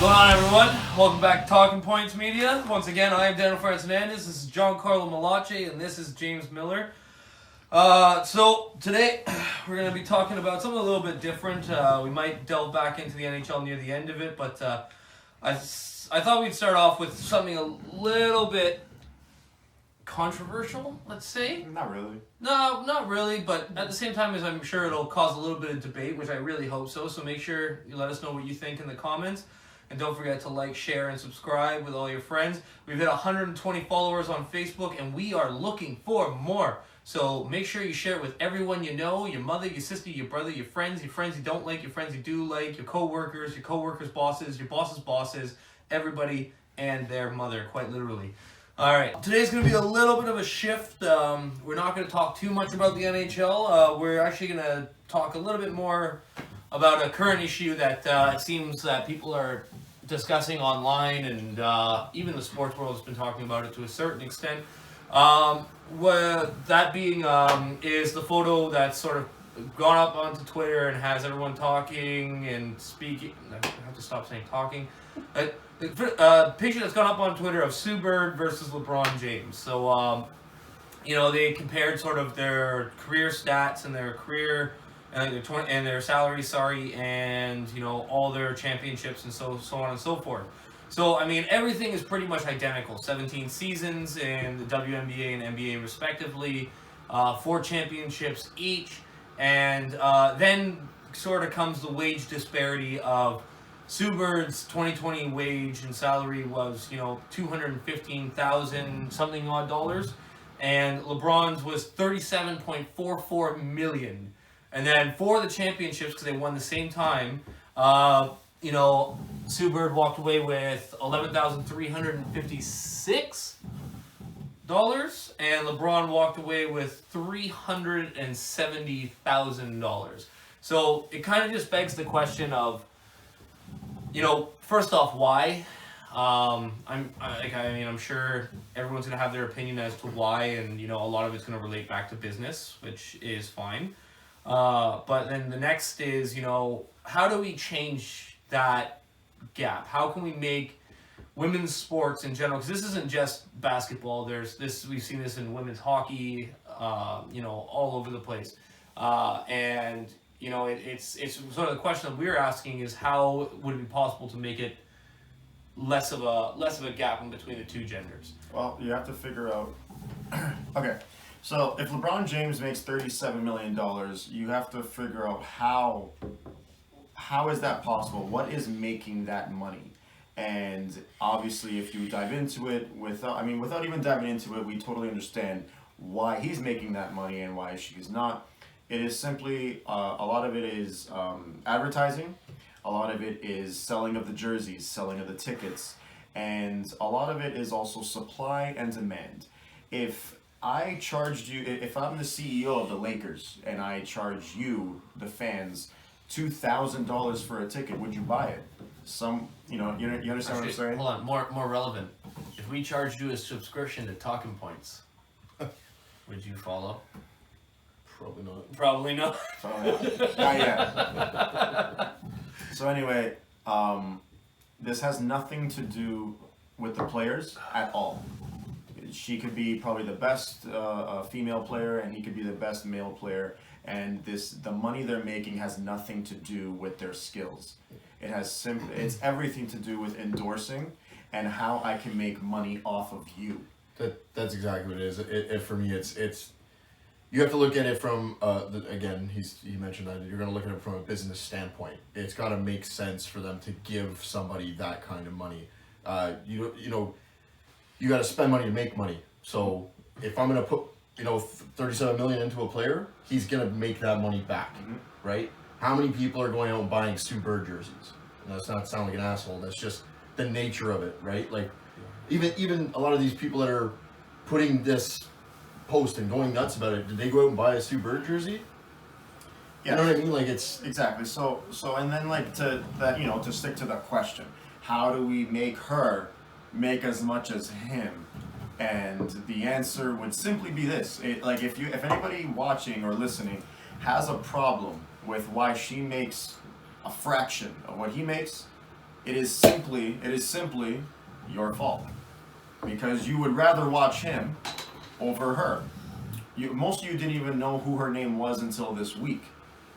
What's going on, everyone? Welcome back to Talking Points Media. Once again, I am Daniel Fernandez. This is Giancarlo Malache, and this is James Miller. So today we're going to be talking about something a little bit different. We might delve back into the NHL near the end of it, but I thought we'd start off with something a little bit controversial, let's say. Not really. No, not really, but at the same time, as I'm sure it'll cause a little bit of debate, which I really hope so. So make sure you let us know what you think in the comments. And don't forget to like, share, and subscribe with all your friends. We've hit 120 followers on Facebook, and we are looking for more. So make sure you share it with everyone you know, your mother, your sister, your brother, your friends you don't like, your friends you do like, your coworkers, bosses, your boss's bosses, everybody and their mother, quite literally. All right, today's going to be a little bit of a shift. We're not going to talk too much about the NHL. We're actually going to talk a little bit more about a current issue that it seems that people are discussing online, and even the sports world has been talking about it to a certain extent. That being is the photo that's sort of gone up onto Twitter and has everyone talking and speaking. I have to stop saying talking. The picture that's gone up on Twitter of Sue Bird versus LeBron James. So, they compared sort of their career stats and their career and their salary, and all their championships and so on and so forth. So I mean, everything is pretty much identical. 17 seasons in the WNBA and NBA respectively, 4 championships each, and then sort of comes the wage disparity of Sue Bird's 2020 wage and salary was $215,000 something odd dollars, and LeBron's was $37.44 million. And then for the championships, because they won the same time, Sue Bird walked away with $11,356, and LeBron walked away with $370,000. So it kind of just begs the question of, first off, why? I'm sure everyone's gonna have their opinion as to why, and a lot of it's gonna relate back to business, which is fine. But then the next is, how do we change that gap? How can we make women's sports in general, because this isn't just basketball, we've seen this in women's hockey, all over the place. It's sort of the question that we're asking is, how would it be possible to make it less of a gap in between the two genders? Well, you have to figure out. Okay, so if LeBron James makes $37 million, you have to figure out how is that possible? What is making that money? And obviously, if you dive into it without even diving into it, we totally understand why he's making that money and why she is not. It is simply, a lot of it is advertising, a lot of it is selling of the jerseys, selling of the tickets, and a lot of it is also supply and demand. If I charged you, if I'm the CEO of the Lakers and I charge you, the fans, $2,000 for a ticket, would you buy it? You understand what I'm saying? Hold on, more relevant. If we charged you a subscription to Talking Points, would you follow? Probably not. Not yet. So anyway, this has nothing to do with the players at all. She could be probably the best female player, and he could be the best male player. And the money they're making has nothing to do with their skills. It's everything to do with endorsing and how I can make money off of you. That's exactly what it is. For me, it's you have to look at it from he mentioned that you're going to look at it from a business standpoint. It's got to make sense for them to give somebody that kind of money. You got to spend money to make money. So if I'm going to put $37 million into a player, he's going to make that money back, right? How many people are going out and buying Sue Bird jerseys? And that's not sound like an asshole. That's just the nature of it, right? Like even a lot of these people that are putting this post and going nuts about it, did they go out and buy a Sue Bird jersey? Yeah. You know what I mean? Like, it's exactly. So and then to stick to the question, how do we make her make as much as him? And the answer would simply be this: if anybody watching or listening has a problem with why she makes a fraction of what he makes, it is simply your fault. Because you would rather watch him over her. Most of you didn't even know who her name was until this week,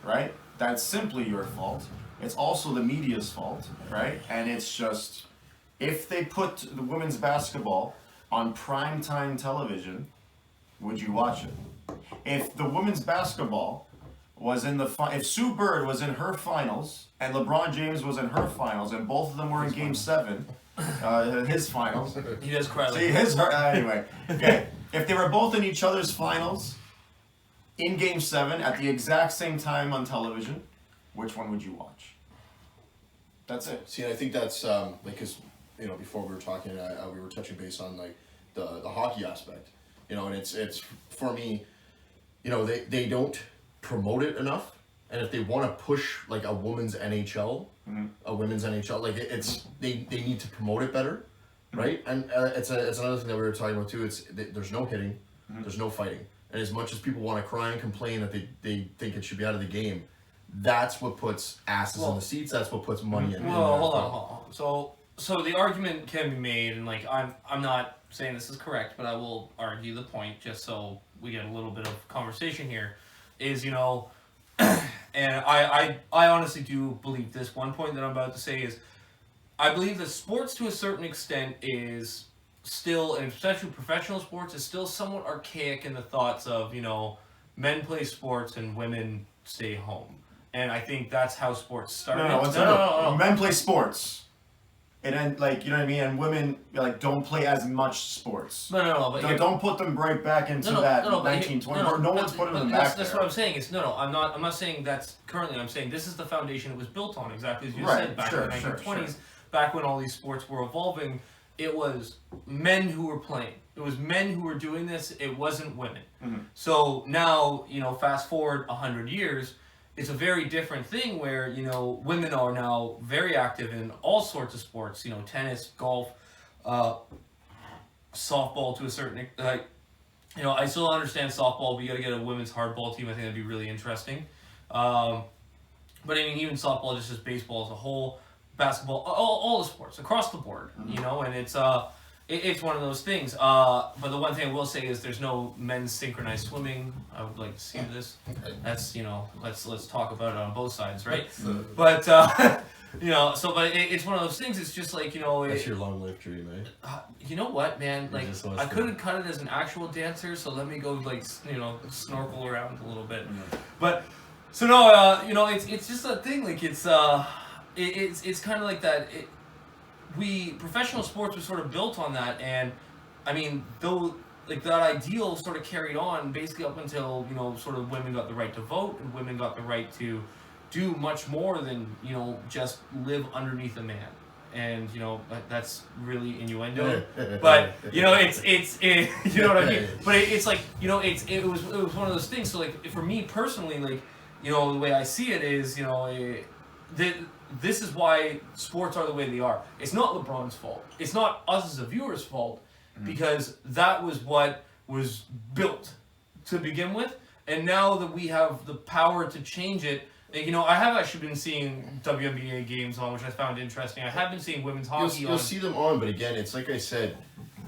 right? That's simply your fault. It's also the media's fault, right? And it's just, if they put the women's basketball on primetime television, would you watch it? If the women's basketball was in if Sue Bird was in her finals and LeBron James was in her finals and both of them were in Game 7, his finals. He does cry. See, anyway. Okay, if they were both in each other's finals in Game 7 at the exact same time on television, which one would you watch? That's it. See, I think that's because before we were talking, we were touching base on like the hockey aspect, and it's for me, they don't promote it enough, and if they want to push like a women's NHL, like they need to promote it better, right? And it's another thing that we were talking about too. There's no hitting, there's no fighting, and as much as people want to cry and complain that they think it should be out of the game, that's what puts asses in the seats. That's what puts money in. Well, hold on. So the argument can be made, and like I'm not saying this is correct, but I will argue the point just so we get a little bit of conversation here. Is and I honestly do believe this. One point that I'm about to say is, I believe that sports to a certain extent is still, and especially professional sports, is still somewhat archaic in the thoughts of men play sports and women stay home. And I think that's how sports started. No. Men play sports. And then, like, you know what I mean? And women, like, don't play as much sports. No. But don't put them right back into that 1920. No one's putting them back there. That's what I'm saying. I'm not saying that's currently. I'm saying this is the foundation it was built on, exactly as you said, back in the 1920s, back when all these sports were evolving. It was men who were playing. It was men who were doing this. It wasn't women. Mm-hmm. So now, fast forward 100 years, it's a very different thing where, women are now very active in all sorts of sports, tennis, golf, softball to a certain, I still understand softball, but you got to get a women's hardball team. I think that'd be really interesting. But I mean, even softball, just as baseball as a whole, basketball, all the sports across the board, and it's one of those things. But the one thing I will say is there's no men's synchronized swimming. I would like to see this. That's let's talk about it on both sides, right? But but it's one of those things. It's just like That's your long life dream, eh? You know what, man? Like I couldn't cut it as an actual dancer, so let me go like snorkel around a little bit. But so no, it's just a thing. Like it's kind of like that. Professional sports was sort of built on that, and I mean, though, like that ideal sort of carried on basically up until sort of women got the right to vote and women got the right to do much more than just live underneath a man, and that's really innuendo, but it's you know what I mean. But it's like it was one of those things. So like for me personally, like the way I see it is this is why sports are the way they are. It's not LeBron's fault. It's not us as a viewer's fault, because that was what was built to begin with. And now that we have the power to change it, I have actually been seeing WNBA games on, which I found interesting. I have been seeing women's hockey on. You'll see them on, but again, it's like I said,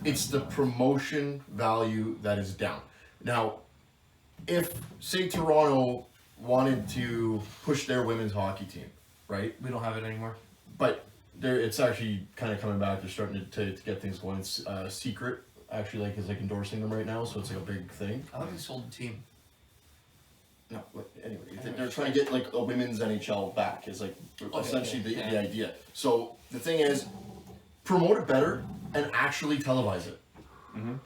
it's the promotion value that is down. Now, if, say, Toronto wanted to push their women's hockey team, right? We don't have it anymore. But it's actually kind of coming back. They're starting to get things going. It's Secret actually is endorsing them right now, so it's like a big thing. I thought they sold the team. No, but anyway, they're trying to get like a women's NHL back. Is essentially the idea. So the thing is, promote it better and actually televise it. Mm-hmm.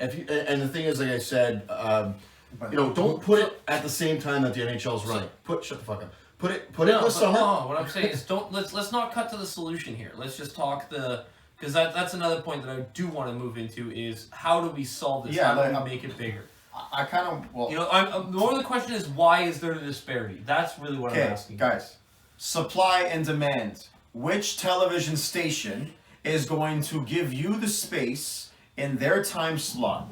And the thing is, like I said, don't put it at the same time that the NHL's running. Shut the fuck up. Put it in the summer. No, what I'm saying is let's not cut to the solution here. Let's just talk because that's another point that I do want to move into is how do we solve this? How do we make it bigger? I kind of the more the question is why is there a disparity? That's really what I'm asking. Guys, supply and demand. Which television station is going to give you the space in their time slot?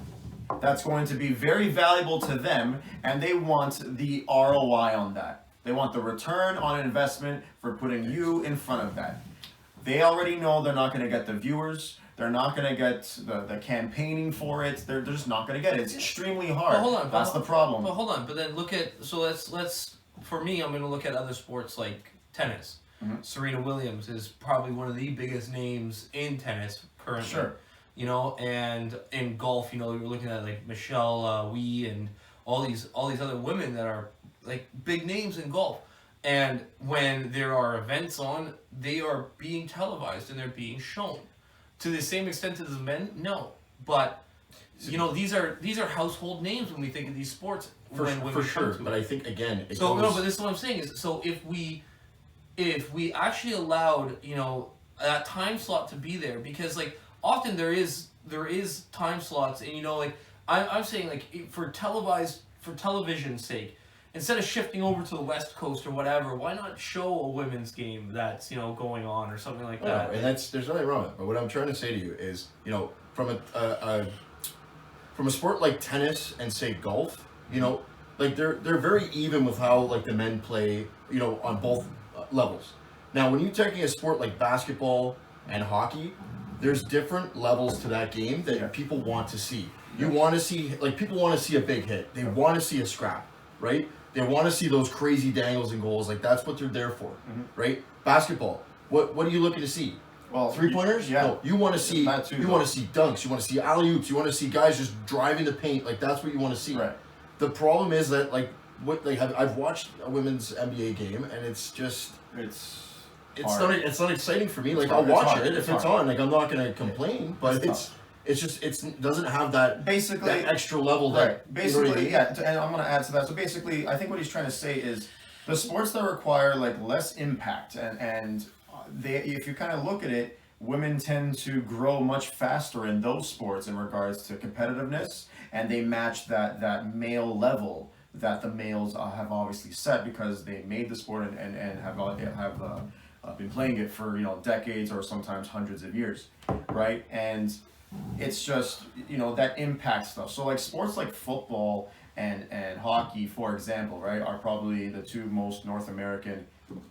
That's going to be very valuable to them, and they want the ROI on that. They want the return on investment for putting you in front of that. they already know they're not going to get the viewers. They're not going to get the campaigning for it. They're just not going to get it. It's extremely hard. But hold on, That's the problem. But hold on. But then look at let's for me, I'm going to look at other sports like tennis. Mm-hmm. Serena Williams is probably one of the biggest names in tennis currently. Sure. You know, and in golf, you know, you're looking at like Michelle Wee and all these other women that are like big names in golf. And when there are events on, they are being televised and they're being shown. To the same extent as the men, no. But you know, these are household names when we think of these sports. For sure. But I think again, no, but this is what I'm saying is, so if we actually allowed, you know, that time slot to be there, because like often there is time slots, and you know, like I'm saying, like for television's sake, instead of shifting over to the West Coast or whatever, why not show a women's game that's, you know, going on or something like that? And there's nothing wrong with it. But what I'm trying to say to you is, you know, from a sport like tennis and say golf, you know, like they're very even with how like the men play, you know, on both levels. Now, when you're taking a sport like basketball and hockey, there's different levels to that game that people want to see. You want to see, like, people want to see a big hit. They want to see a scrap, right? They want to see those crazy dangles and goals. Like, that's what they're there for, right? Basketball, what are you looking to see? Well, 3-pointers? Yeah. No, you want to see That too, you want to see dunks. You want to see alley-oops. You want to see guys just driving the paint. Like, that's what you want to see. Right. The problem is that, like, I've watched a women's NBA game, and it's just It's not exciting for me. Like, hard. I'll watch It's hard. it if it's hard. on. Like, I'm not gonna complain, but It's it doesn't have that basically that extra level that right. Basically, you know what I mean? yeah. And I'm gonna add to that. So basically, I think what he's trying to say is the sports that require like less impact and they, if you kind of look at it, women tend to grow much faster in those sports in regards to competitiveness, and they match that male level that the males have obviously set because they made the sport and have been playing it for, you know, decades or sometimes hundreds of years, right? And it's just, you know, that impact stuff. So like sports like football and hockey, for example, right, are probably the two most North American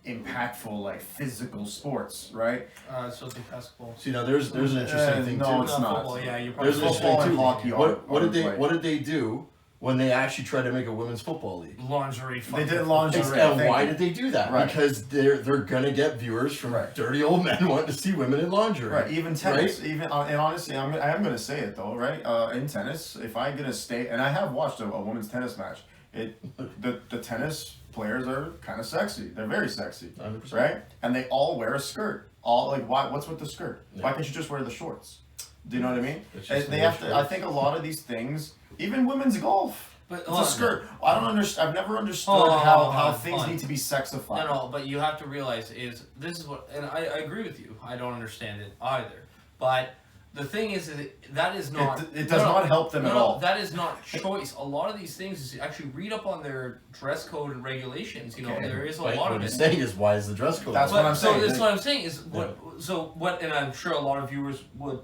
impactful like physical sports, right? So I think basketball. See, now there's an interesting thing no, too. it's not. Football, yeah, you're probably There's an Football interesting and thing too. hockey What did they do when they actually tried to make a women's football league? lingerie. They did lingerie. And why did they do that? Right. Because they're gonna get viewers from Right. dirty old men wanting to see women in lingerie. Right, even tennis, even and honestly, I am gonna say it though, right? In tennis, if I'm gonna stay, and I have watched a women's tennis match, the tennis players are kind of sexy. They're very sexy, 100%. right? And they all wear a skirt. All like, why? What's with the skirt? Yeah. Why can't you just wear the shorts? Do you know what I mean? It's just They more have to. I shorts. think a lot of these things, even women's golf. But It's hold a on. skirt. I don't understand. I've never understood Hold on, how hold on, things hold on. need to be sexified. No, but you have to realize is this is what, and I agree with you. I don't understand it either. But the thing is that is not. It does not help them at all. That is not choice. A lot of these things is actually read up on their dress code and regulations. You know, Okay. there is a But lot what of he's it. saying is, why is the dress code? That's like what I'm that? saying. So that's what I'm saying is what. So what, and I'm sure a lot of viewers would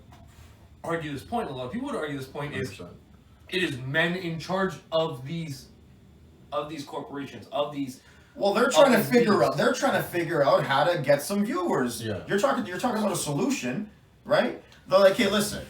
argue this point. A lot of people would argue this point is 100%. it is men in charge of these corporations of these. Well, they're trying to these figure deals. out. They're trying to figure out how to get some viewers. Yeah. You're talking about a solution, right? They're like, hey, listen.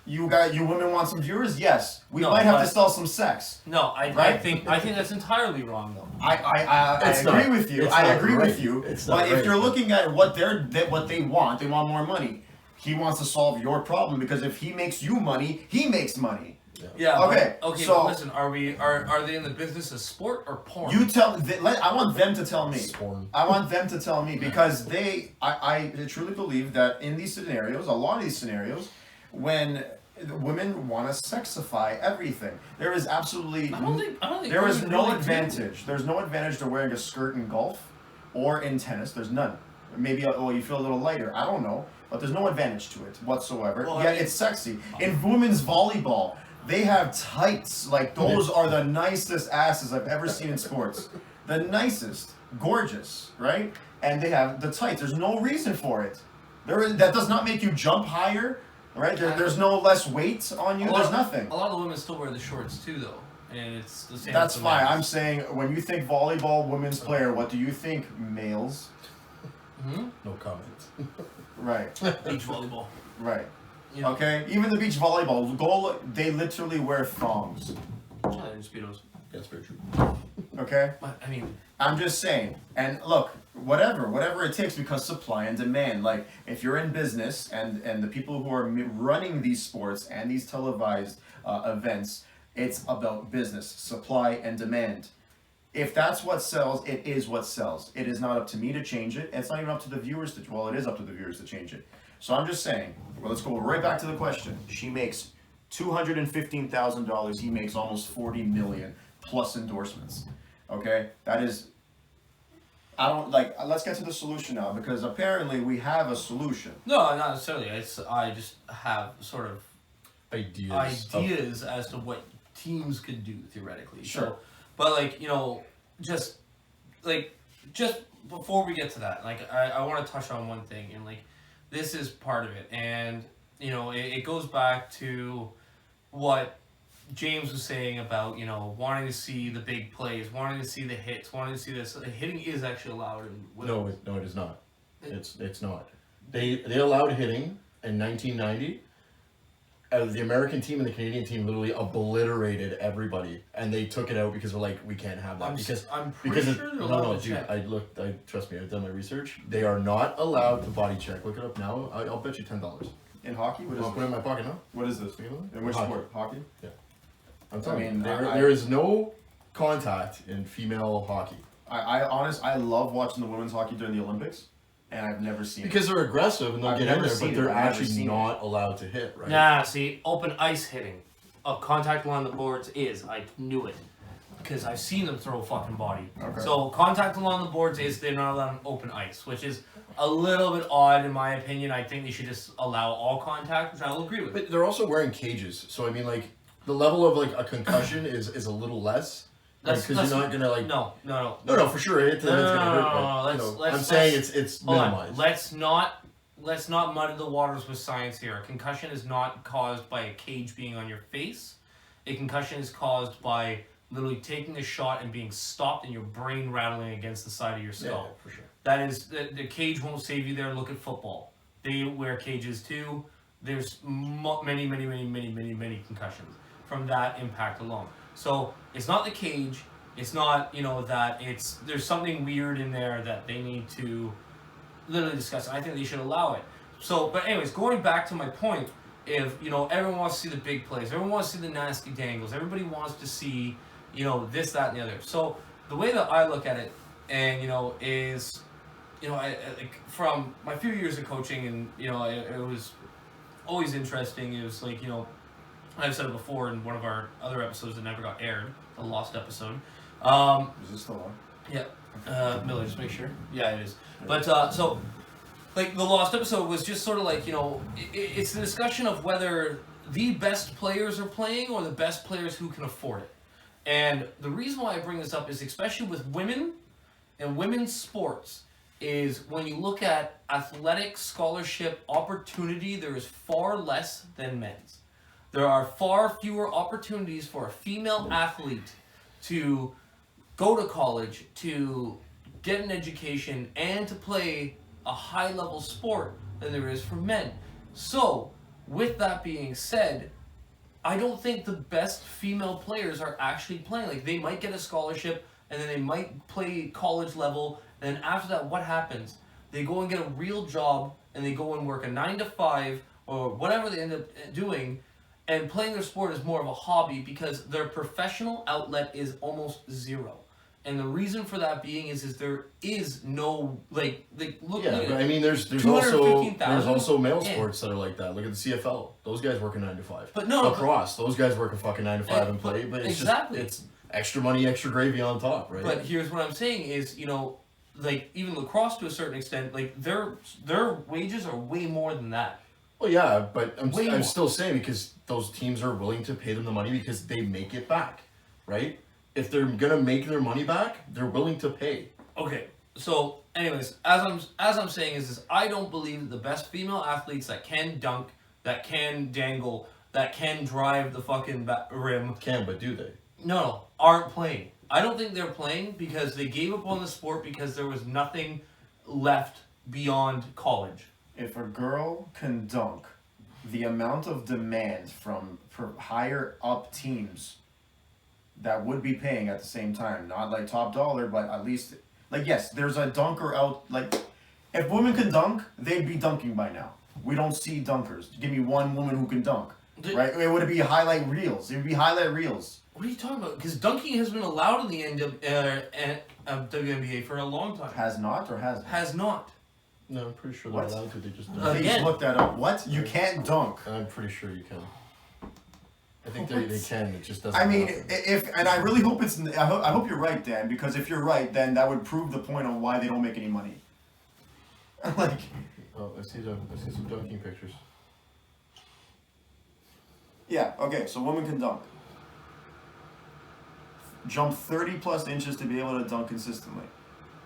You women want some viewers? Yes. We No, might have but- to sell some sex. No, I Right? think that's entirely wrong though. I It's agree not- with you. it's I not agree right. with you. It's not But if right. you're looking at what they want more money. He wants to solve your problem because if he makes you money, he makes money. Yeah. Okay, Okay. so- but listen, are they in the business of sport or porn? You tell. I want them to tell me. It's porn. I want them to tell me because I truly believe that in these scenarios, a lot of these scenarios, when the women want to sexify everything, there is absolutely I don't think there is women no really do. advantage. There's no advantage to wearing a skirt in golf or in tennis. There's none. Maybe you feel a little lighter. I don't know, but there's no advantage to it whatsoever. Well, Yet I mean- it's sexy. In women's volleyball, they have tights. Like those are the nicest asses I've ever seen in sports. The nicest, gorgeous, right? And they have the tights. There's no reason for it. That does not make you jump higher, right? There's no less weight on you. There's nothing. A lot of the women still wear the shorts too, though, and it's the same. That's with the fine. men's. I'm saying when you think volleyball women's player, what do you think, males? No comments. Right. Beach volleyball. Right. You know? Okay. Even the beach volleyball goal, they literally wear thongs. Yeah, and speedos. That's very true. Okay. But, I mean, I'm just saying. And look, whatever it takes, because supply and demand. Like, if you're in business and the people who are running these sports and these televised events, it's about business, supply and demand. If that's what sells, it is what sells. It is not up to me to change it. It's not even up to the viewers to. Well, it is up to the viewers to change it. So I'm just saying. Well, let's go right back to the question. She makes $215,000. He makes almost $40 million plus endorsements. Okay, that is. I don't like. Let's get to the solution now, because apparently we have a solution. no, not necessarily. I just have sort of Ideas. as to what teams could do theoretically. Sure. So, but like, just before we get to that, like I want to touch on one thing, and like this is part of it, and it goes back to what James was saying about wanting to see the big plays, wanting to see the hits, wanting to see this. Hitting is actually allowed in No, it is not. It's not. They allowed hitting in 1990. The American team and the Canadian team literally obliterated everybody, and they took it out because they're like, we can't have that I'm pretty sure they're allowed to dude, check. trust me, I've done my research. They are not allowed to body check. Look it up now. I'll bet you $10. In hockey, what is I'll put it in my pocket now. What is this? Look at it. In which Hockey. sport? Hockey. I'm telling I mean, you, there is no contact in female hockey I love watching the women's hockey during the Olympics, and I've never seen because they're aggressive and they'll I've get in never there, seen but it. they're I've never actually seen not allowed to hit, right? Nah, see, open ice hitting, a contact along the boards is. I knew it because I've seen them throw a fucking body. Okay. So contact along the boards is they're not allowed on open ice, which is a little bit odd in my opinion. I think they should just allow all contact, which I will agree with. But they're also wearing cages, so I mean, like the level of like a concussion is a little less. Because you're not gonna like no, for sure a hit to them is gonna hurt. But, I'm saying it's hold on. minimized. Let's not muddy the waters with science here. A concussion is not caused by a cage being on your face. A concussion is caused by literally taking a shot and being stopped and your brain rattling against the side of your skull. Yeah, for sure. That is the cage won't save you there. Look at football. They wear cages too. There's many concussions from that impact alone. So it's not the cage. It's not that there's something weird in there that they need to literally discuss. I think they should allow it. So, but anyways, going back to my point, if everyone wants to see the big plays, everyone wants to see the nasty dangles, everybody wants to see this, that, and the other. So the way that I look at it, and is I like from my few years of coaching, and it was always interesting. It was like I've said it before in one of our other episodes that never got aired, the lost episode. Is this still on? Yeah, Miller, just make sure. Yeah, it is. But so, like the lost episode was just sort of like it's the discussion of whether the best players are playing or the best players who can afford it. And the reason why I bring this up is especially with women and women's sports is when you look at athletic scholarship opportunity, there is far less than men's. There are far fewer opportunities for a female athlete to go to college, to get an education, and to play a high-level sport than there is for men. So, with that being said, I don't think the best female players are actually playing. Like, they might get a scholarship, and then they might play college level, and then after that, what happens? They go and get a real job, and they go and work a 9 to 5, or whatever they end up doing, and playing their sport is more of a hobby because their professional outlet is almost zero. And the reason for that being is there is no look. Yeah, but I mean, there's also male sports that are like that. Look at the CFL; those guys work a 9 to 5. But no, lacrosse; those guys work a fucking 9 to 5 and play. But it's exactly. it's extra money, extra gravy on top, right? But here's what I'm saying is, like even lacrosse to a certain extent, like their wages are way more than that. Well, yeah, but I'm still saying because those teams are willing to pay them the money because they make it back, right? If they're gonna make their money back, they're willing to pay. Okay, so anyways, as I'm saying is I don't believe that the best female athletes that can dunk, that can dangle, that can drive the fucking rim But do they? No, aren't playing. I don't think they're playing because they gave up on the sport because there was nothing left beyond college. If a girl can dunk, the amount of demand from higher up teams that would be paying at the same time, not like top dollar, but at least like yes, there's a dunker out. Like if women could dunk, they'd be dunking by now. We don't see dunkers. Give me one woman who can dunk, right? It would be highlight reels. It would be highlight reels. What are you talking about? Because dunking has been allowed in the WNBA for a long time. Has not or has? Has not. No, I'm pretty sure they're What? allowed to. They just They don't. Again. just looked that up. What? You can't dunk. I'm pretty sure you can. I think they can. It just doesn't. I mean, happen. if and I really hope it's. I hope you're right, Dan. Because if you're right, then that would prove the point on why they don't make any money. Like. Oh, I see some dunking pictures. Yeah. Okay. So women can dunk. Jump 30 plus inches to be able to dunk consistently,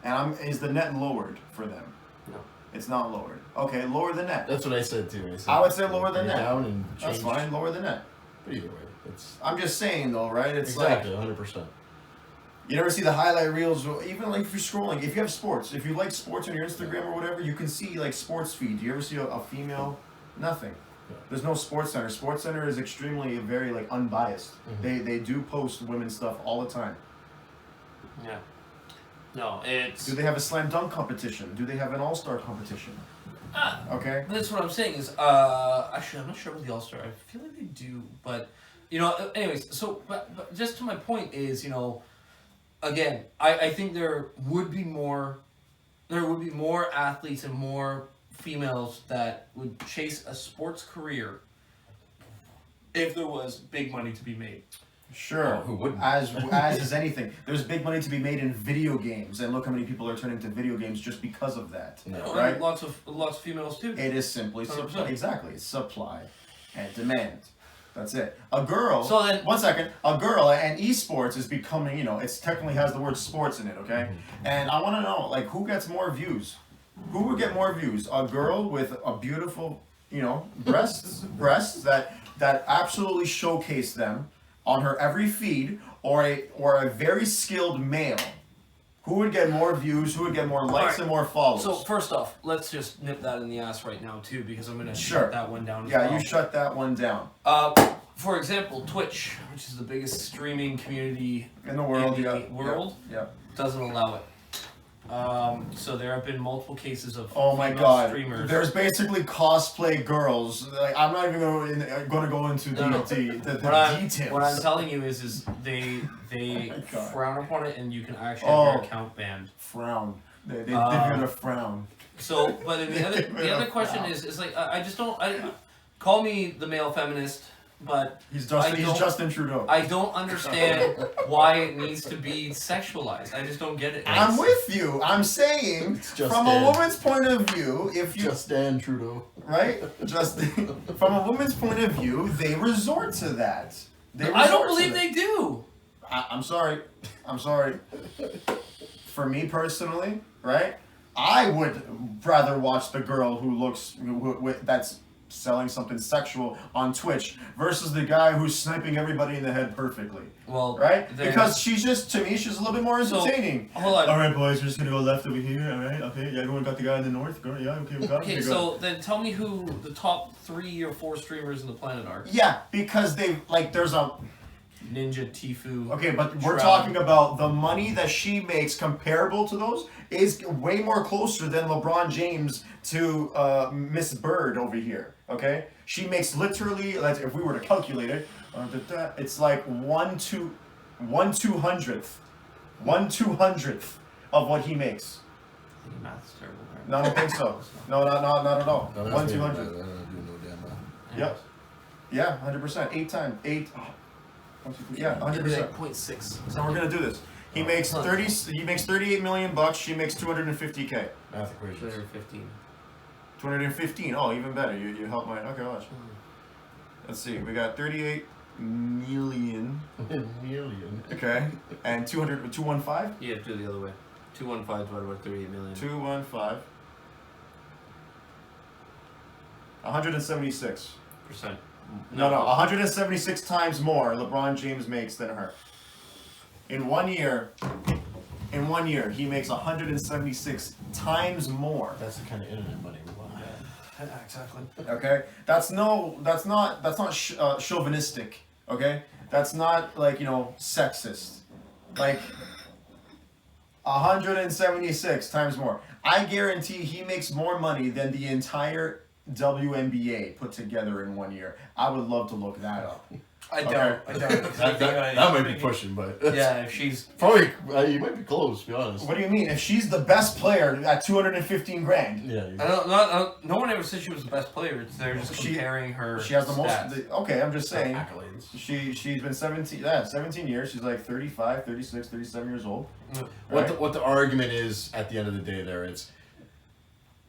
and is the net lowered for them? No. It's not lowered. Okay, lower the net. That's what I said too. I would say lower the net. Down and That's change. fine. Lower the net. But either way, it's I'm just saying though, right? It's exactly like 100%. you never see the highlight reels, even like if you're scrolling. If you have sports, if you like sports on your Instagram or whatever, you can see like sports feed. Do you ever see a female? Nothing. Yeah. There's no Sports Center. Sports Center is extremely very like unbiased. Mhm. They do post women's stuff all the time. Yeah. No, it's. Do they have a slam dunk competition? Do they have an all-star competition? Okay. That's what I'm saying is, actually, I'm not sure about the All-Star. I feel like they do, but, anyways, so, but just to my point is, again, I think there would be more athletes and more females that would chase a sports career if there was big money to be made. Sure. Oh, who wouldn't? As is anything. There's big money to be made in video games, and look how many people are turning to video games just because of that. No. Right? Lots of females too. It is simply 100%. supply. Exactly. It's supply and demand. That's it. A girl. So then- 1 second. A girl and esports is becoming. It's technically has the word sports in it. Okay. And I want to know, like, who gets more views? Who would get more views? A girl with a beautiful, breasts that absolutely showcase them on her every feed, or a very skilled male. Who would get more views? Who would get more likes Alright. and more follows? So first off, let's just nip that in the ass right now too, because I'm gonna Sure. shut that one down. As yeah, well. you shut that one down. For example, Twitch, which is the biggest streaming community In the world, in the yeah. world, Yeah. doesn't allow it. So there have been multiple cases of Oh my female God. streamers. There's basically cosplay girls. Like, I'm not even going to go into the details. What I'm telling you is they Oh my God. frown upon it, and you can actually have your account banned. Frown. They give you a frown. So, but the other Yeah, question wow. is like I just don't. Call me the male feminist, but He's I don't- Justin Trudeau. I don't understand why it needs to be sexualized. I just don't get it. I'm with you. I'm saying, It's just from a Dan. woman's point of view, if you Just Dan Trudeau. right, just from a woman's point of view, they resort to that. I don't believe they do. I'm sorry. I'm sorry. For me personally, right? I would rather watch the girl who looks that's selling something sexual on Twitch versus the guy who's sniping everybody in the head perfectly. Well, Right? there's- Because she's a little bit more So, entertaining. hold on. All right, boys, we're just gonna go left over here. All right, okay. Yeah, everyone got the guy in the north. Go, yeah, okay, we got him. Okay, Okay, so then tell me who the top 3 or 4 streamers on the planet are. yeah, because there's a Ninja, Tifu. okay, but we're Shroud. talking about the money that she makes comparable to those is way more closer than LeBron James to Miss Bird over here. Okay, she makes literally, like, if we were to calculate it, it's like 1/200th of what he makes. Your math's terrible. Right? No, I don't think so. No, not at all. No, 1/200th. I don't do no damn math. Yep. Yeah, 100%. 8 times 8. Yeah, 100%. 0.6. So we're gonna do this. He makes 30. He makes 38 million bucks. She makes 250K. Math equations. 215. 215. Oh, even better. You help my. Okay, watch. Let's see. We got 38 million. Million. Okay, and 215. You have to do it the other way. 215 divided by 38 million. 215. 176. Percent. No, 176 times more LeBron James makes than her. In 1 year, In 1 year, he makes 176 times more. That's the kind of internet money we want. Yeah, exactly. Okay, that's not chauvinistic. Okay, that's not like sexist. Like 176 times more. I guarantee he makes more money than the entire WNBA put together in 1 year. I would love to look that up. I don't. Okay. I don't. That might be pushing, but Yeah, if she's probably you might be close. To be honest. What do you mean? If she's the best player at 215 grand, Yeah. no one ever said she was the best player. They're just comparing her. she has the stats. most. Okay, I'm just saying. Accolades. She's been 17 years. She's like 35, 36, 37 years old. Right? What the argument is at the end of the day there, it's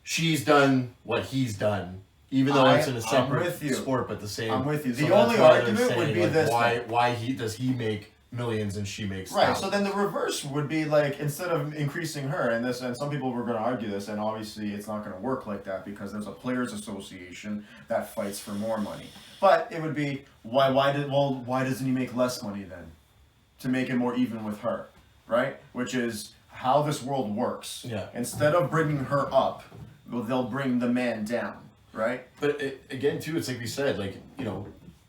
she's done what he's done, even though it's in a separate sport, but the same. I'm with you. So The only argument would be like, this. why does he make millions and she makes Right. thousands? So then the reverse would be like, instead of increasing her, and some people were going to argue this, and obviously it's not going to work like that because there's a players association that fights for more money. But it would be why doesn't he make less money then, to make it more even with her, right? Which is how this world works. Yeah. Instead of bringing her up, they'll bring the man down, right? But again, too, it's like we said, like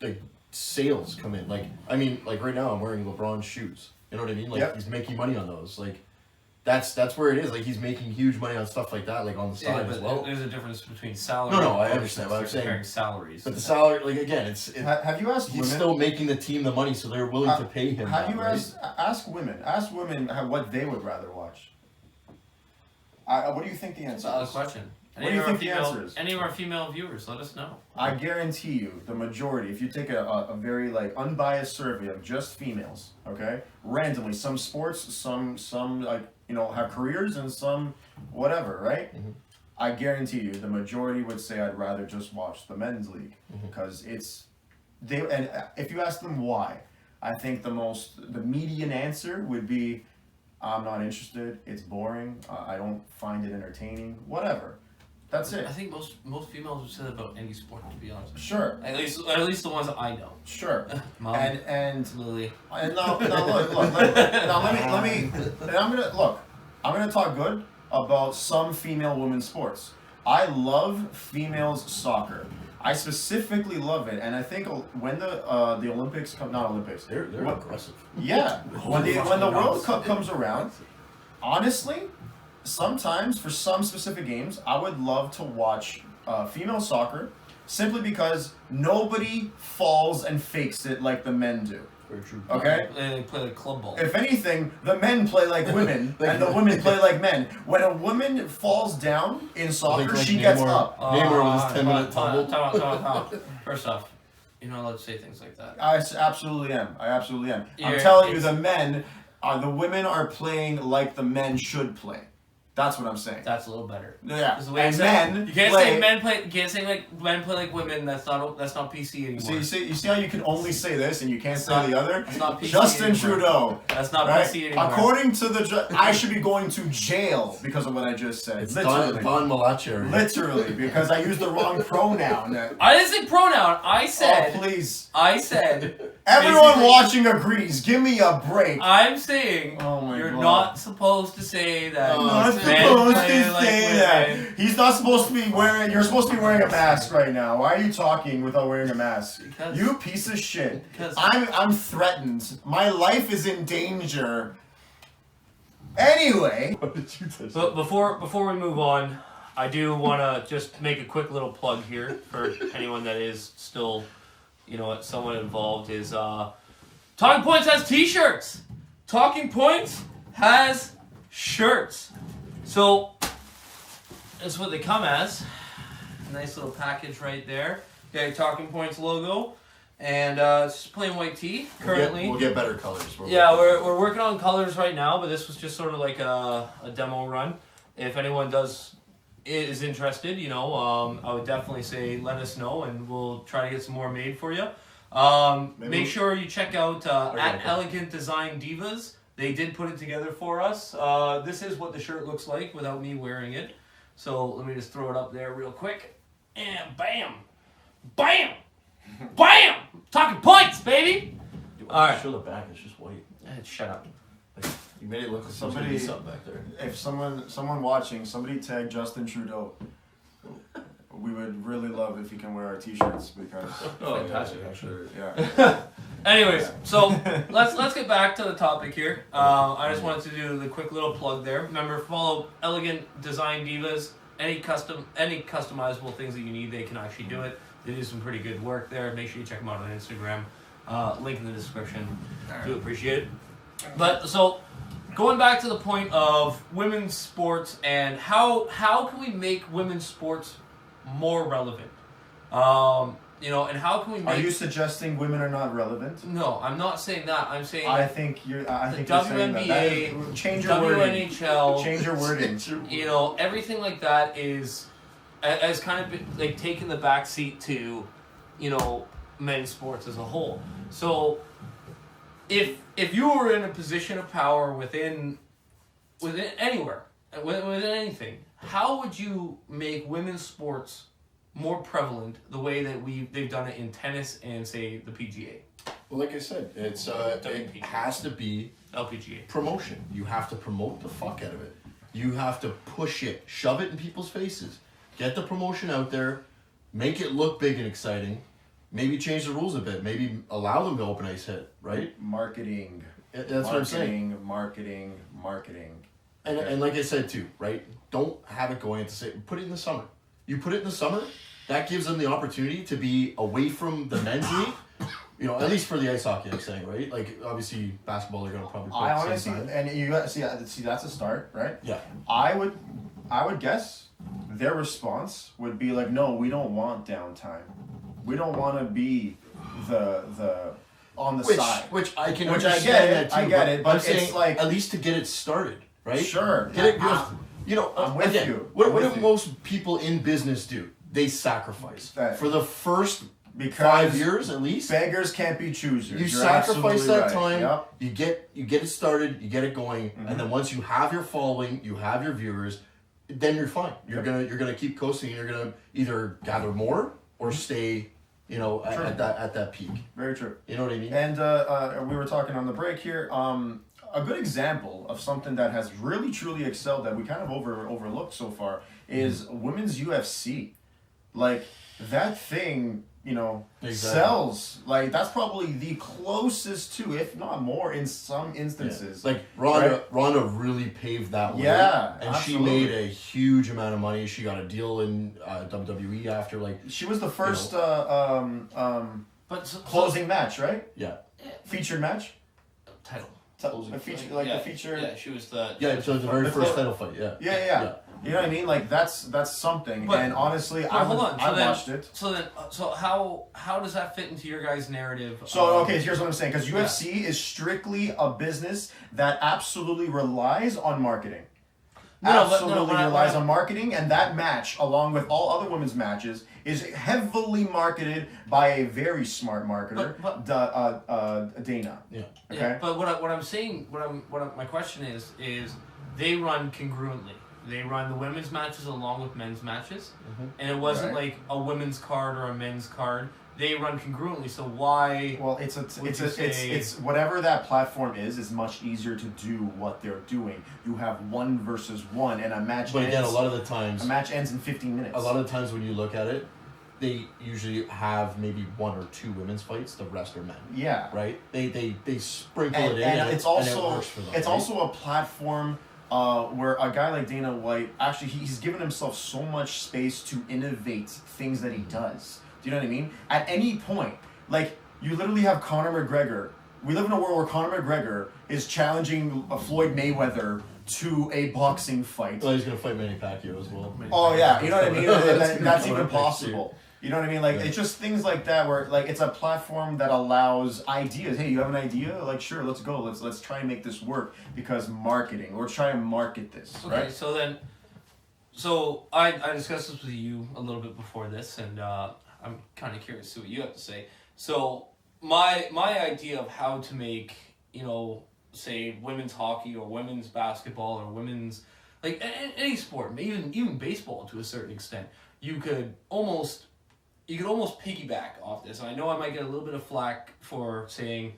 like sales come in. Like I mean, like right now I'm wearing LeBron's shoes. You know what I mean? Like Yep. he's making money on those. Like that's where it is. Like he's making huge money on stuff like that, like on the side as well. There's a difference between salary. No, I and understand, but I'm saying- comparing salaries. But the salary, like again, Have you asked he's women? still making the team the money, so they're willing to pay him. Have that, you right? ask women? Ask women what they would rather watch. What do you think the answer Solid is? question. What do you think the answer is? Any of our female viewers, let us know. I guarantee you, the majority, if you take a very unbiased survey of just females, okay, randomly, some sports, some have careers, and some whatever, right? Mhm. I guarantee you, the majority would say I'd rather just watch the men's league because and if you ask them why, I think the median answer would be, I'm not interested. It's boring. I don't find it entertaining. Whatever. That's it. I think most females would say that about any sport, to be honest. Sure. At least the ones that I know. Sure. Mom, And Lily. now look. Let me. And I'm gonna talk good about some female women's sports. I love females soccer. I specifically love it, and I think when the Olympics come, not Olympics. They're aggressive. Yeah. When the World Cup comes around, honestly, sometimes for some specific games, I would love to watch female soccer, simply because nobody falls and fakes it like the men do. Very true. Okay? They play like club ball. If anything, the men play like women, and the women play like men. When a woman falls down in soccer, she gets up. Neymar with his 10-minute tumble. Time out. First off, you're not allowed to say things like that. I absolutely am. I'm Yeah, telling you, the women are playing like the men should play. That's what I'm saying. That's a little better. Yeah. Is the way And you say it. men You can't play. say men play. You can't say like men play like women. That's not PC anymore. So you see how you can only say this and you can't say not- the other? that's not PC Justin anymore. Trudeau. That's not Right? PC anymore. According to I should be going to jail because of what I just said. It's Literally. Don Malacher. Literally, because I used the wrong pronoun. I didn't say pronoun. I said. Oh, please. I said. Everyone basically- watching agrees. Give me a break. I'm saying Oh my you're God. not supposed to say that. I'm not men supposed play to like say women. that. He's not supposed to be wearing. You're supposed to be wearing a mask right now. Why are you talking without wearing a mask? Because- You piece of shit. Because- I'm threatened. My life is in danger. Anyway. What did you just But before we move on, I do want to just make a quick little plug here for anyone that is still, somewhat involved. Is Talking Points has T-shirts. Talking Points has shirts. So that's what they come as. Nice little package right there. Got a Talking Points logo, and it's just plain white tee currently. We'll get better colors. Yeah, we're working on colors right now, but this was just sort of like a demo run. If anyone is interested, I would definitely say let us know, and we'll try to get some more made for you. Make sure you check out at Elegant Design Divas. They did put it together for us. This is what the shirt looks like without me wearing it. So let me just throw it up there real quick, and bam, bam, bam! Talking Points, baby. All right. Show the back. It's just white. Shut up. You made it look like Somebody- something back there. If someone watching, somebody tag Justin Trudeau. We would really love if you can wear our t-shirts because Fantastic, yeah, actually. yeah. Anyways, so let's get back to the topic here. I just wanted to do the quick little plug there. Remember, follow Elegant Design Divas. Any customizable things that you need, they can actually do it. They do some pretty good work there. Make sure you check them out on Instagram. Link in the description. Do appreciate it. But so, going back to the point of women's sports and how can we make women's sports more relevant? And how can we make... Are you suggesting women are not relevant? No, I'm not saying that. I'm saying I think you're saying WNBA, that. Change your wording. WNHL, Change your wording. Everything like that has kind of been like taking the back seat to, men's sports as a whole. So, if you were in a position of power within anywhere, within anything, how would you make women's sports more prevalent the way that they've done it in tennis and, say, the PGA? Well, like I said, it has to be LPGA. promotion. You have to promote the fuck out of it. You have to push it, shove it in people's faces. Get the promotion out there, make it look big and exciting. Maybe change the rules a bit. Maybe allow them to open ice hit, right? Marketing. That's what I'm saying. Marketing. And like I said too, right? Don't have it going into put it in the summer. You put it in the summer, that gives them the opportunity to be away from the men's league. At least for the ice hockey, I'm saying, right? Like obviously basketball, they're gonna probably. I honestly, and you got see that's a start, right? Yeah. I would guess their response would be like, no, we don't want downtime. We don't want to be the on the side. Which I can Which understand I get it, that too. I get it, but I'm it's saying like- at least to get it started, right? Sure. Get it. I'm with again, you. What I'm with do you. most people in business do? They sacrifice That- for the first Because 5 years at least. beggars can't be choosers. You You're sacrifice absolutely that right. time. Yep. You get it started. You get it going, and then once you have your following, you have your viewers, then you're fine. You're gonna keep coasting. And you're gonna either gather more or stay, at that peak. Very true. You know what I mean? And we were talking on the break here. A good example of something that has really truly excelled that we kind of overlooked so far is women's UFC. Like that thing, Exactly. sells. Like that's probably the closest to, if not more, in some instances. Like Ronda, Right? Ronda really paved that way. Yeah, and absolutely. she made a huge amount of money. She got a deal in WWE after She was the first But closing match, right? yeah. Featured match. title. A feature, like yeah, the feature. Yeah, she was the. Yeah, so the very The first clo- title fight. Yeah. Yeah. You know what I mean? Like that's something. But- and honestly, but I hold on, so then- watched it. So how does that fit into your guys' narrative? So okay, here's what I'm saying. Because UFC is strictly a business that absolutely relies on marketing. Absolutely relies on marketing, and that match, along with all other women's matches, is heavily marketed by a very smart marketer, Dana. Yeah. Okay. Yeah, but what I'm saying, my question is they run congruently. They run the women's matches along with men's matches, and it wasn't Right. like a women's card or a men's card. They run congruently. So why? Well, it's whatever that platform is much easier to do what they're doing. You have 1 versus 1, and a match. But again, ends, a lot of the times, a match ends in 15 minutes. a lot of the times when you look at it, they usually have maybe 1 or 2 women's fights. The rest are men. Yeah. Right? They sprinkle And, it in, and it's also and it works for them. it's right? also a platform where a guy like Dana White actually he's given himself so much space to innovate things that he does. Do you know what I mean? At any point, like you literally have Conor McGregor. We live in a world where Conor McGregor is challenging Floyd Mayweather to a boxing fight. Well, he's gonna fight Manny Pacquiao as well. Oh yeah, you know what I mean? That's That's gonna even come up possible. You know what I mean? Like Yeah. it's just things like that where like it's a platform that allows ideas. Hey, you have an idea? Like sure, let's go. Let's try and make this work because marketing. We're trying to market this, Okay, right? so I discussed this with you a little bit before this, and I'm kind of curious to see what you have to say. So my idea of how to make, say women's hockey or women's basketball or women's like any sport, even baseball to a certain extent, you could almost piggyback off this. And I know I might get a little bit of flack for saying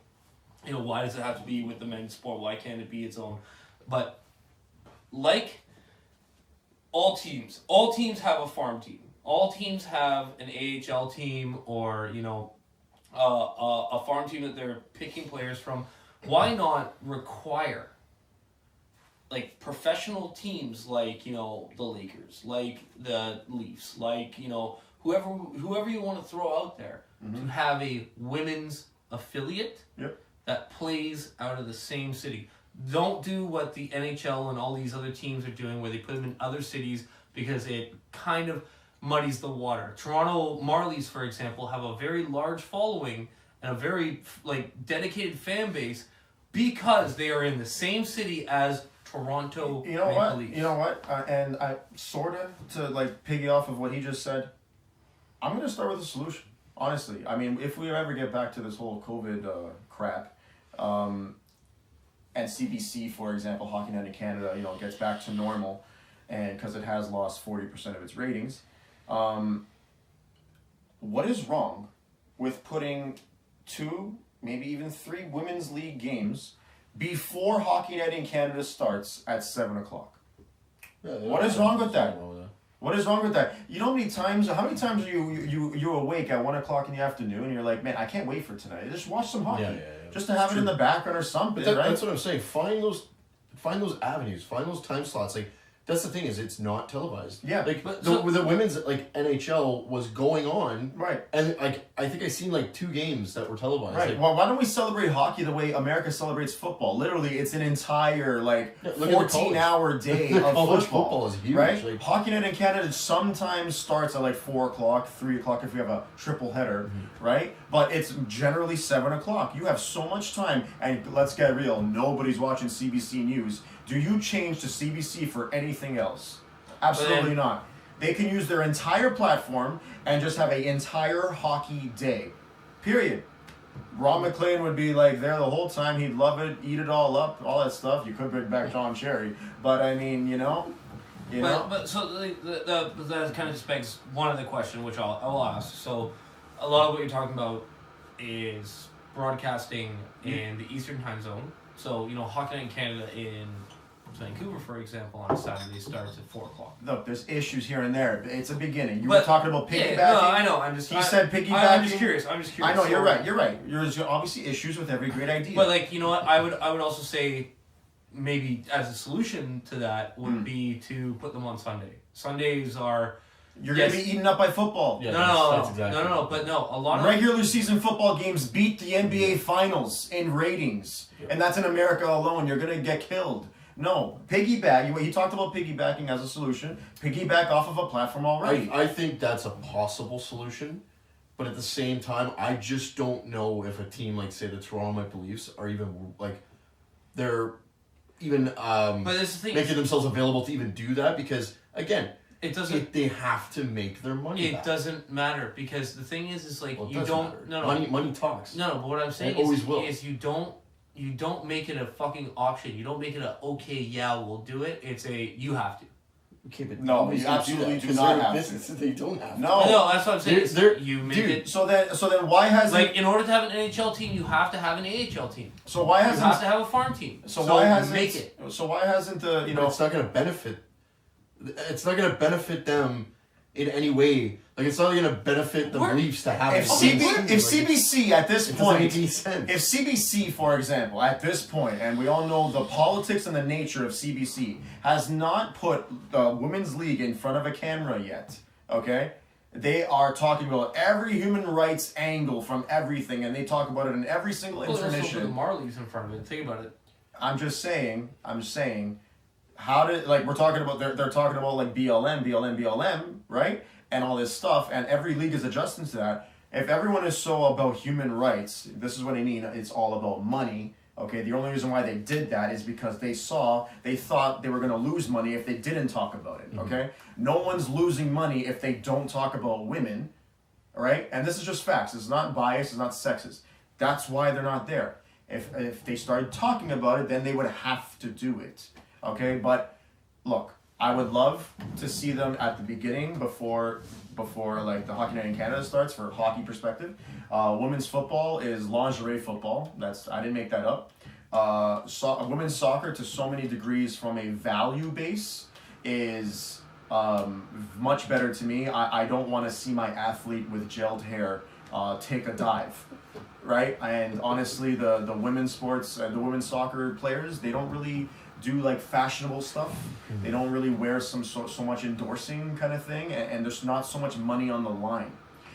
why does it have to be with the men's sport? Why can't it be its own? But like all teams have a farm team. All teams have an AHL team or a farm team that they're picking players from. Why not require like professional teams like the Lakers, like the Leafs, like whoever you want to throw out there to have a women's affiliate that plays out of the same city. Don't do what the NHL and all these other teams are doing where they put them in other cities because it kind of muddies the water. Toronto Marlies, for example, have a very large following and a very dedicated fan base because they are in the same city as Toronto Maple Leafs. You know what? And I sort of to piggy off of what he just said. I'm gonna start with a solution. Honestly, I mean, if we ever get back to this whole COVID crap, and CBC, for example, Hockey Night in Canada, gets back to normal, and because it has lost 40% of its ratings, what is wrong with putting 2, maybe even 3 women's league games before Hockey Night in Canada starts at 7 o'clock? What is wrong with that? What is wrong with that? You know how many times are you awake at 1 o'clock in the afternoon and you're like, man, I can't wait for tonight. Just watch some hockey. Just to have it in the background or something, right? That's what I'm saying. Find those avenues. Find those time slots. That's the thing is it's not televised. Yeah. The women's NHL was going on. Right. And I think I seen 2 games that were televised. Right. Well, why don't we celebrate hockey the way America celebrates football? Literally, it's an entire 14-hour day of college football. Is huge. Right. Hockey Night in Canada sometimes starts at 4 o'clock, 3 o'clock if we have a triple header, right? But it's generally 7 o'clock. You have so much time, and let's get real. Nobody's watching CBC News. Do you change to CBC for anything else? Absolutely not. They can use their entire platform and just have an entire hockey day. Period. Ron McLean would be there the whole time. He'd love it, eat it all up, all that stuff. You could bring back John Cherry. But I mean, But so that kind of just begs one other question, which I will ask. So a lot of what you're talking about is broadcasting in the Eastern time zone. So, Hockey Night in Canada in Vancouver, for example, on a Saturday starts at 4 o'clock. Look, there's issues here and there. It's a beginning. You were talking about piggybacking. Yeah, no, I know. He said piggybacking. I'm just curious. I know, you're right. There's obviously issues with every great idea. But, you know what? I would also say maybe as a solution to that would be to put them on Sunday. Sundays are... You're going to be eaten up by football. Yeah, no. But no, a lot of... Regular season football games beat the NBA Finals in ratings. Yeah. And that's in America alone. You're going to get killed. No. Piggyback. He talked about piggybacking as a solution. Piggyback off of a platform already. I think that's a possible solution. But at the same time, I just don't know if a team like, say, the Toronto Maple Leafs are even, they're even but this is the thing, making themselves available to even do that because, again... It doesn't. They have to make their money. It doesn't matter because the thing is you don't. Matter. No. Money talks. No, but what I'm saying is you don't make it a fucking option. You don't make it a okay, yeah, we'll do it. It's a you have to. Okay, but no, you absolutely do not have to. They don't have to. No, that's what I'm saying. You make it. So then why hasn't in order to have an NHL team, you have to have an AHL team. So why hasn't you have to have a farm team? So why hasn't make it? So why hasn't the It's not going to benefit. It's not going to benefit them in any way. It's not going to benefit the Leafs to have. If CBC at this point, make any sense. If CBC, for example, at this point, and we all know the politics and the nature of CBC, has not put the women's league in front of a camera yet, okay? They are talking about every human rights angle from everything, and they talk about it in every single intermission. The Marlies in front of it. Think about it. I'm saying. How did we're talking about they're talking about BLM, right? And all this stuff, and every league is adjusting to that. If everyone is so about human rights, this is what I mean, it's all about money. Okay, the only reason why they did that is because they thought they were gonna lose money if they didn't talk about it. Okay? No one's losing money if they don't talk about women. Alright? And this is just facts. It's not biased, it's not sexist. That's why they're not there. If they started talking about it, then they would have to do it. Okay, but look, I would love to see them at the beginning before like the Hockey Night in Canada starts for hockey perspective. Women's football is lingerie football. I didn't make that up. Women's soccer to so many degrees from a value base is much better to me. I don't want to see my athlete with gelled hair take a dive, right? And honestly, the women's sports, the women's soccer players, they don't really do like fashionable stuff. They don't really wear so much endorsing kind of thing, and there's not so much money on the line.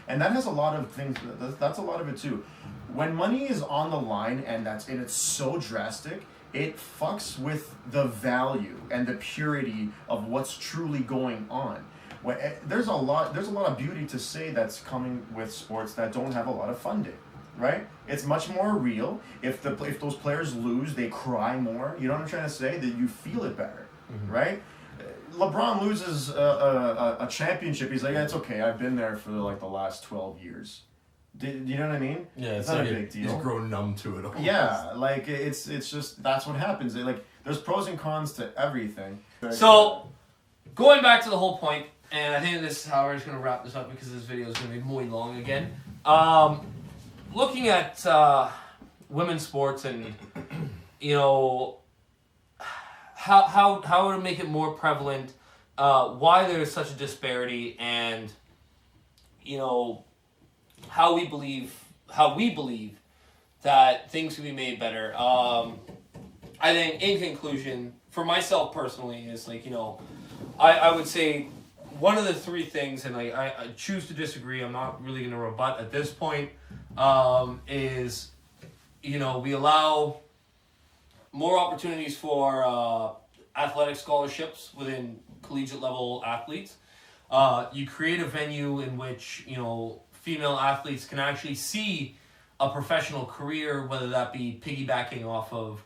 And that has a lot of things. That's a lot of it too. When money is on the line and it's so drastic, it fucks with the value and the purity of what's truly going on. There's a lot of beauty to say that's coming with sports that don't have a lot of funding, right? It's much more real. If those players lose, they cry more. You know what I'm trying to say? That you feel it better, right? LeBron loses a championship. He's like, yeah, it's okay. I've been there for like the last 12 years. Do you know what I mean? Yeah, it's not like a big deal. He's grown numb to it. Almost. Yeah, like it's just that's what happens. There's pros and cons to everything. So, going back to the whole point, and I think this is how we're just going to wrap this up because this video is going to be muy long again. Looking at women's sports and, you know, how to make it more prevalent, why there's such a disparity, and, you know, how we believe that things can be made better. I think, in conclusion, for myself personally, is like, you know, I would say one of the three things, and like I choose to disagree, I'm not really going to rebut at this point, is, you know, we allow more opportunities for athletic scholarships within collegiate level athletes. You create a venue in which, you know, female athletes can actually see a professional career, whether that be piggybacking off of,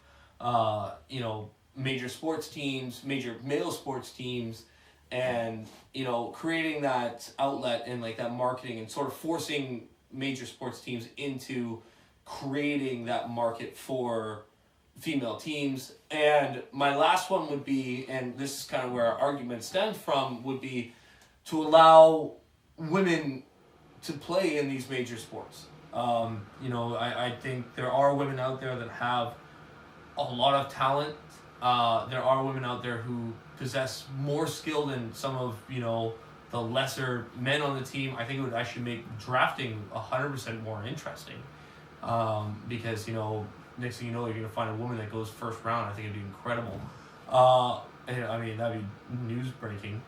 you know, major sports teams, major male sports teams, and, you know, creating that outlet and like that marketing and sort of forcing major sports teams into creating that market for female teams. And my last one would be, and this is kind of where our argument stems from, would be to allow women to play in these major sports. You know, I think there are women out there that have a lot of talent. There are women out there who possess more skill than some of, you know, the lesser men on the team. I think it would actually make drafting 100% more interesting. Because, you know, next thing you know, you're going to find a woman that goes first round. I think it'd be incredible. And, I mean, that'd be news breaking.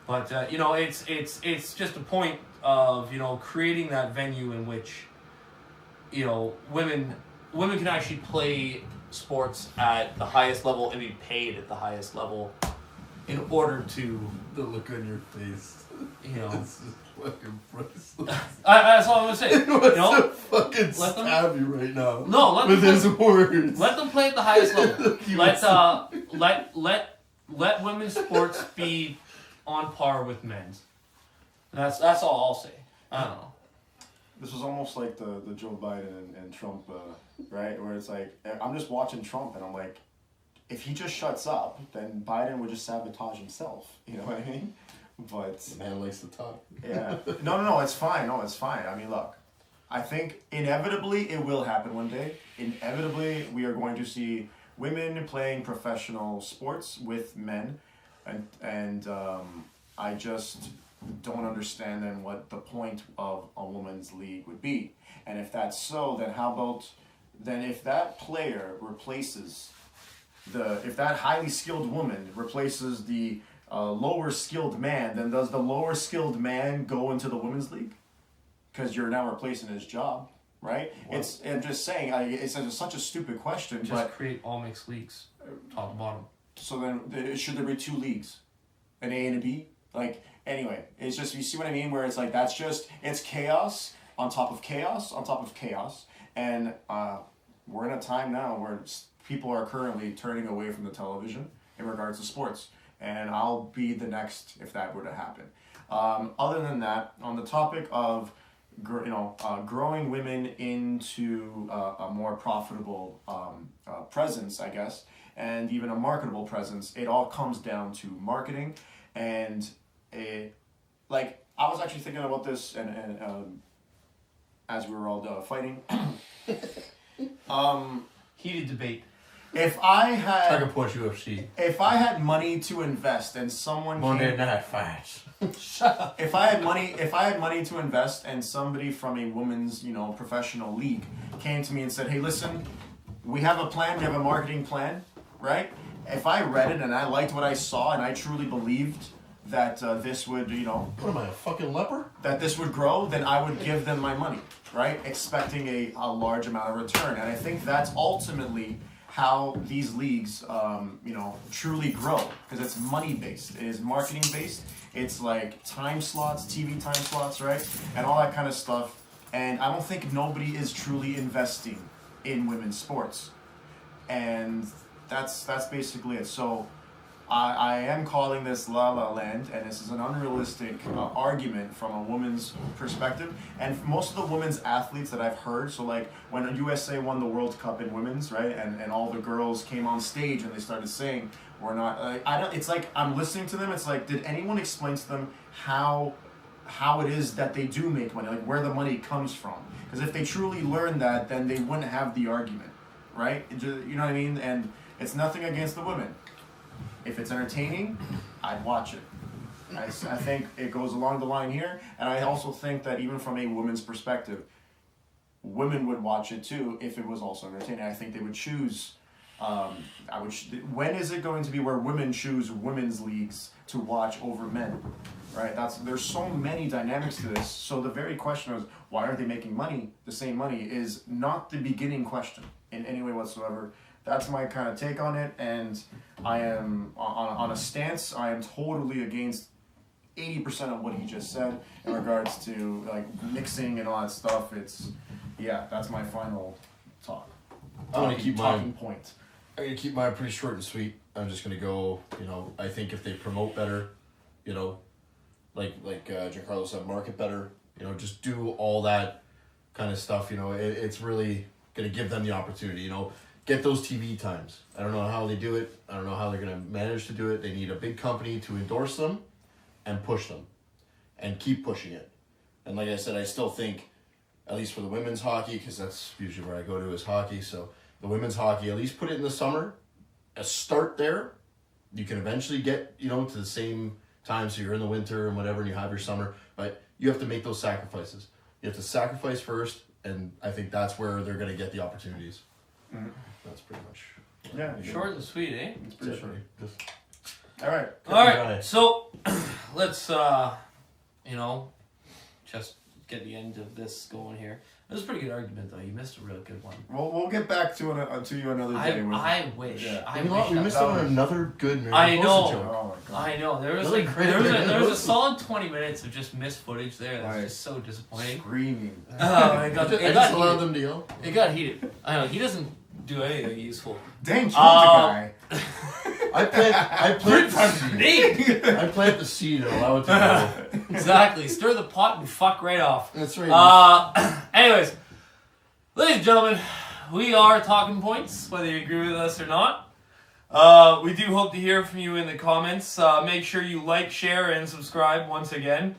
But, you know, it's just a point of, you know, creating that venue in which, you know, women can actually play sports at the highest level and be paid at the highest level in order to, The look on your face. you know. It's just fucking priceless. That's all I'm gonna say. He You wants know, to fucking let them- stab you right now. No, let with them his words. let them play at the highest level. He let women's sports be on par with men's. That's all I'll say. I don't know. This was almost like the Joe Biden and Trump, right? Where it's like, I'm just watching Trump and I'm like, if he just shuts up, then Biden would just sabotage himself. You know what I mean? But Man likes to talk. yeah, no, it's fine. No, it's fine. I mean, look, I think inevitably it will happen one day. Inevitably, we are going to see women playing professional sports with men, and I just don't understand then what the point of a women's league would be. And if that's so, then how about if that player replaces if that highly skilled woman replaces the lower skilled man, then does the lower skilled man go into the women's league? Because you're now replacing his job, right? What? I'm just saying, it's such a stupid question. Just but create all mixed leagues, top and bottom. so then should there be two leagues, an A and a B? Like, anyway, it's just, you see what I mean? Where it's like, it's chaos on top of chaos on top of chaos. And we're in a time now where people are currently turning away from the television in regards to sports. And I'll be the next if that were to happen. Other than that, on the topic of growing women into a more profitable presence, I guess, and even a marketable presence, it all comes down to marketing. And like, I was actually thinking about this, and as we were all fighting. Heated debate. If I Talking had Porsche UFC. if I had money to invest and someone Monday came, Night Fights. if I had money to invest and somebody from a women's, professional league came to me and said, "Hey, listen, we have a plan, we have a marketing plan, right?" If I read it and I liked what I saw and I truly believed that this would, What am I, a fucking leper? that this would grow, then I would give them my money, right? Expecting a large amount of return. And I think that's ultimately how these leagues, truly grow, because it's money based. It is marketing based. It's like time slots, TV time slots, right? And all that kind of stuff. And I don't think nobody is truly investing in women's sports. And that's basically it. So I am calling this La La Land, and this is an unrealistic argument from a woman's perspective. And most of the women's athletes that I've heard, so like when USA won the World Cup in women's, right, and all the girls came on stage and they started saying, "We're not," it's like I'm listening to them. It's like, did anyone explain to them how it is that they do make money, like where the money comes from? Because if they truly learned that, then they wouldn't have the argument, right? You know what I mean? And it's nothing against the women. If it's entertaining, I'd watch it. I think it goes along the line here, and I also think that even from a woman's perspective, women would watch it too if it was also entertaining. I think they would choose. When is it going to be where women choose women's leagues to watch over men? Right? There's so many dynamics to this. So the very question is, why aren't they making money? The same money is not the beginning question in any way whatsoever. That's my kind of take on it, and I am on a stance. I am totally against 80% of what he just said in regards to like mixing and all that stuff. That's my final talk. I'm gonna keep talking mine. point. I'm gonna keep mine pretty short and sweet. I'm just gonna go. I think if they promote better, like Giancarlo said, market better. Just do all that kind of stuff. It's really gonna give them the opportunity. Get those TV times. I don't know how they do it. I don't know how they're going to manage to do it. They need a big company to endorse them and push them and keep pushing it. And like I said, I still think, at least for the women's hockey, because that's usually where I go to is hockey. So the women's hockey, at least put it in the summer. A start there. You can eventually get, to the same time. So you're in the winter and whatever and you have your summer. But you have to make those sacrifices. You have to sacrifice first. And I think that's where they're going to get the opportunities. Mm-hmm. That's pretty much. Yeah. Short and sweet, eh? It's pretty short. Just All right. All right. So let's just get the end of this going here. It was a pretty good argument, though. You missed a real good one. Well, we'll get back to you another day. I wish. Yeah. I we missed out on another good Mary I know. joke. Oh my god. I know. There was Another there was a great solid 20 minutes of just missed footage there. That's Right. just so disappointing. Screaming. Oh my god. I It just got allowed heated. them to yell. It got heated. I know. He doesn't do anything useful. Dang, you the guy. I plant the seed. I plant the seed and allow it to grow. Exactly. Stir the pot and fuck right off. That's right. Anyways, ladies and gentlemen, we are Talking Points, whether you agree with us or not. We do hope to hear from you in the comments. Make sure you like, share, and subscribe once again.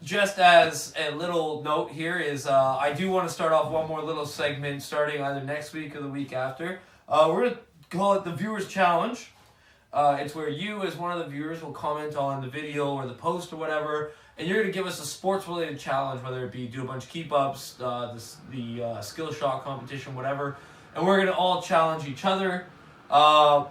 Just as a little note here is I do want to start off one more little segment starting either next week or the week after. We're going to call it the Viewers Challenge. It's where you, as one of the viewers, will comment on the video or the post or whatever, and you're going to give us a sports-related challenge, whether it be do a bunch of keep-ups, the skill shot competition, whatever, and we're going to all challenge each other.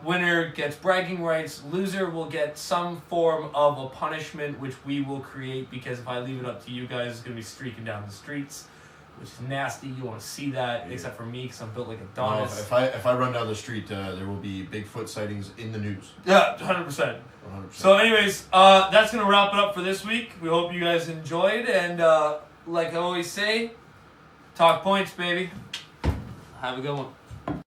Winner gets bragging rights. Loser will get some form of a punishment, which we will create, because if I leave it up to you guys, it's going to be streaking down the streets, which is nasty. You want to see that, except for me, because I'm built like Adonis. No, if I run down the street, there will be Bigfoot sightings in the news. Yeah, 100%. 100%. So anyways, that's going to wrap it up for this week. We hope you guys enjoyed, and like I always say, talk points, baby. Have a good one.